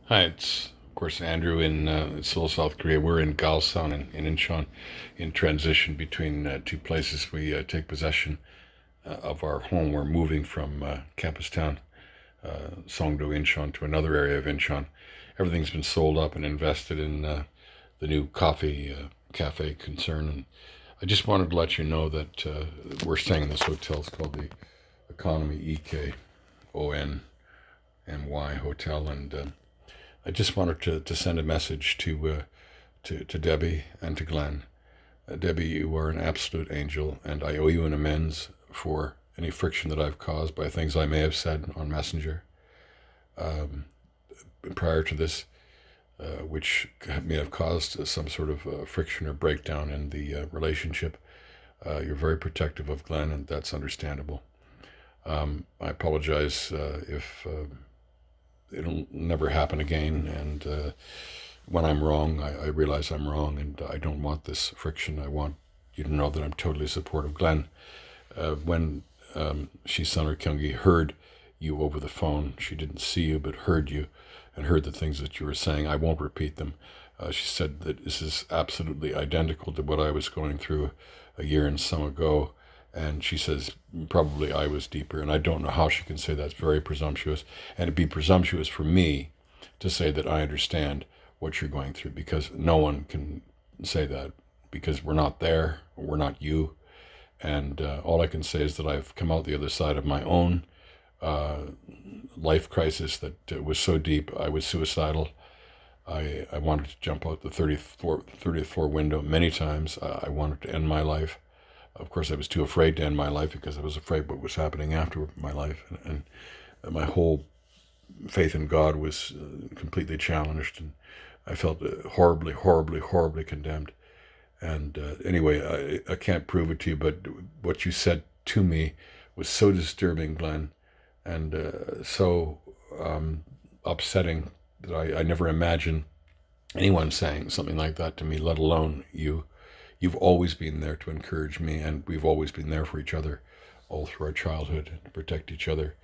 Hi, it's of course Andrew in Seoul, South Korea. We're in Galsan in Incheon, in transition between two places. We take possession of our home. We're moving from campus town, Songdo, Incheon, to another area of Incheon. Everything's been sold up and invested in the new coffee cafe concern. And I just wanted to let you know that we're staying in this hotel. It's called the Economy EKONMY Hotel, and I just wanted to send a message to Debbie and to Glenn. Debbie, you are an absolute angel, and I owe you an amends for any friction that I've caused by things I may have said on Messenger prior to this, which may have caused some sort of friction or breakdown in the relationship. You're very protective of Glenn, and that's understandable. I apologize if it'll never happen again. And when I'm wrong, I realize I'm wrong, and I don't want this friction. I want you to know that I'm totally supportive. Glenn, when Shisun Kyungi heard you over the phone, she didn't see you, but heard you and heard the things that you were saying. I won't repeat them. She said that this is absolutely identical to what I was going through a year and some ago. And she says, probably I was deeper. And I don't know how she can say that's very presumptuous. And it'd be presumptuous for me to say that I understand what you're going through, because no one can say that, because we're not there, we're not you. And all I can say is that I've come out the other side of my own life crisis that was so deep. I was suicidal. I wanted to jump out the 30th floor window many times. I wanted to end my life. Of course, I was too afraid to end my life because I was afraid what was happening after my life. And my whole faith in God was completely challenged. And I felt horribly, horribly, horribly condemned. And anyway, I can't prove it to you, but what you said to me was so disturbing, Glenn, and so upsetting that I never imagined anyone saying something like that to me, let alone you. You've always been there to encourage me, and we've always been there for each other all through our childhood to protect each other.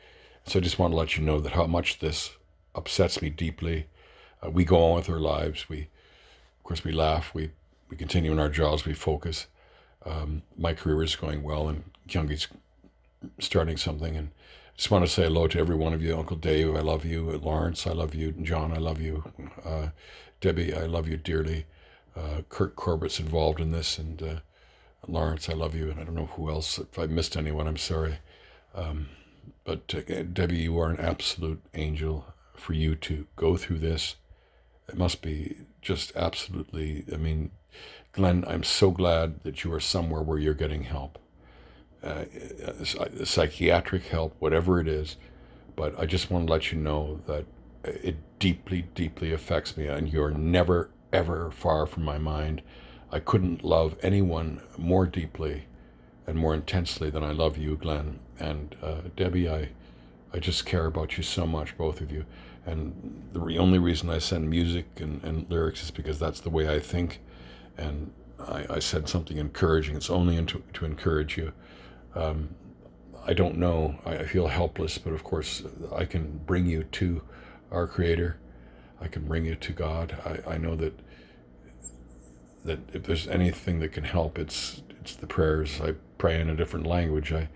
So I just want to let you know that how much this upsets me deeply. We go on with our lives. Of course, we laugh. We continue in our jobs. We focus. My career is going well, and Kyungi's starting something. And I just want to say hello to every one of you. Uncle Dave, I love you. Lawrence, I love you. John, I love you. Debbie, I love you dearly. Kurt Corbett's involved in this, and Lawrence, I love you, and I don't know who else. If I missed anyone, I'm sorry. But Debbie, you are an absolute angel. For you to go through this, it must be just absolutely, I mean, Glenn, I'm so glad that you are somewhere where you're getting help. Psychiatric help, whatever it is. But I just want to let you know that it deeply, deeply affects me, and you're never, ever far from my mind. I couldn't love anyone more deeply and more intensely than I love you, Glenn. And Debbie, I just care about you so much, both of you. And the only reason I send music and lyrics is because that's the way I think. And I said something encouraging. It's only to encourage you. I don't know. I feel helpless, but of course I can bring you to our Creator. I can bring you to God. I know that if there's anything that can help, it's the prayers. I pray in a different language. I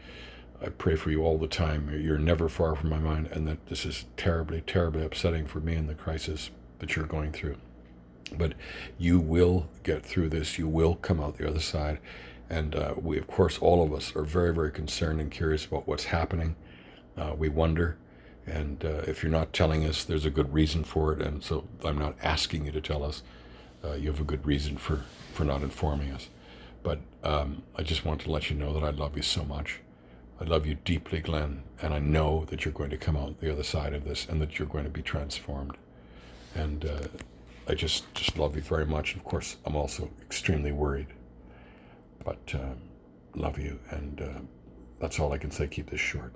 pray for you all the time. You're never far from my mind, and that this is terribly, terribly upsetting for me in the crisis that you're going through. But you will get through this. You will come out the other side. And we, of course, all of us are very, very concerned and curious about what's happening. We wonder. And if you're not telling us, there's a good reason for it. And so I'm not asking you to tell us. You have a good reason for not informing us. But I just want to let you know that I love you so much. I love you deeply, Glenn. And I know that you're going to come out the other side of this and that you're going to be transformed. And I just love you very much. Of course, I'm also extremely worried. But love you. And that's all I can say. Keep this short.